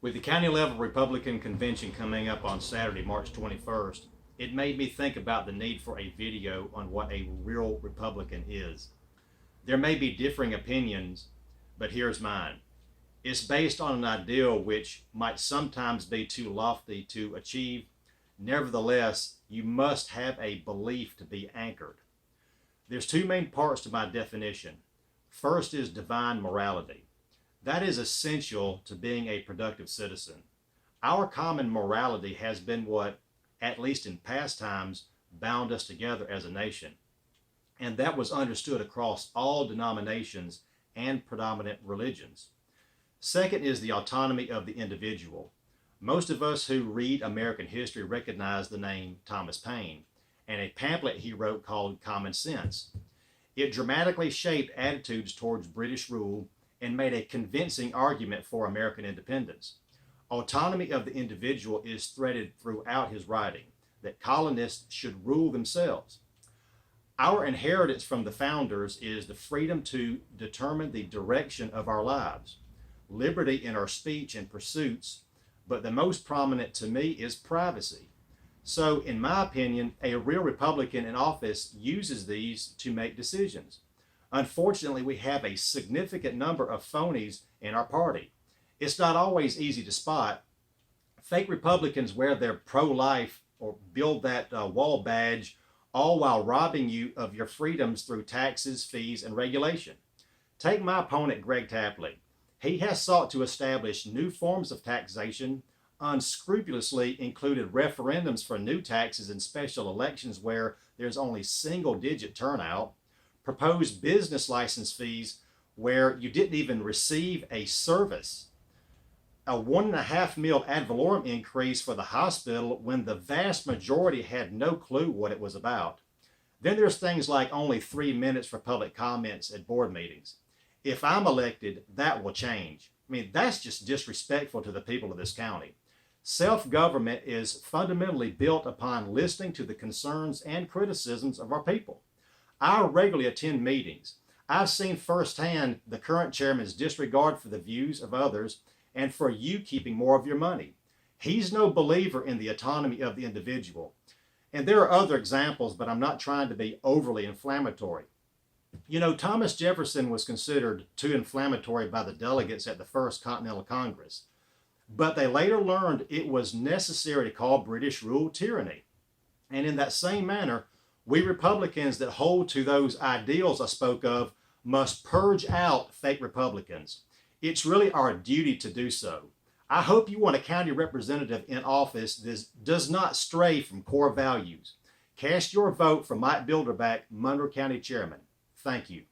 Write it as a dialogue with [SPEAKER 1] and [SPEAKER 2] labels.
[SPEAKER 1] With the county level Republican convention coming up on Saturday, March 21st, it made me think about the need for a video on what a real Republican is. There may be differing opinions, but here's mine. It's based on an ideal which might sometimes be too lofty to achieve. Nevertheless, you must have a belief to be anchored. There's two main parts to my definition. First is divine morality. That is essential to being a productive citizen. Our common morality has been what, at least in past times, bound us together as a nation. And that was understood across all denominations and predominant religions. Second is the autonomy of the individual. Most of us who read American history recognize the name Thomas Paine and a pamphlet he wrote called Common Sense. It dramatically shaped attitudes towards British rule and made a convincing argument for American independence. Autonomy of the individual is threaded throughout his writing, that colonists should rule themselves. Our inheritance from the founders is the freedom to determine the direction of our lives, liberty in our speech and pursuits, but the most prominent to me is privacy. So, in my opinion, a real Republican in office uses these to make decisions. Unfortunately, we have a significant number of phonies in our party. It's not always easy to spot. Fake Republicans wear their pro-life or build that wall badge, all while robbing you of your freedoms through taxes, fees, and regulation. Take my opponent, Greg Tapley. He has sought to establish new forms of taxation, unscrupulously included referendums for new taxes in special elections where there's only single-digit turnout, proposed business license fees where you didn't even receive a service, a 1.5 mil ad valorem increase for the hospital when the vast majority had no clue what it was about. Then there's things like only 3 minutes for public comments at board meetings. If I'm elected, that will change. I mean, that's just disrespectful to the people of this county. Self-government is fundamentally built upon listening to the concerns and criticisms of our people. I regularly attend meetings. I've seen firsthand the current chairman's disregard for the views of others and for you keeping more of your money. He's no believer in the autonomy of the individual. And there are other examples, but I'm not trying to be overly inflammatory. You know, Thomas Jefferson was considered too inflammatory by the delegates at the First Continental Congress, but they later learned it was necessary to call British rule tyranny. And in that same manner, we Republicans that hold to those ideals I spoke of must purge out fake Republicans. It's really our duty to do so. I hope you want a county representative in office that does not stray from core values. Cast your vote for Mike Bilderback, Monroe County Chairman. Thank you.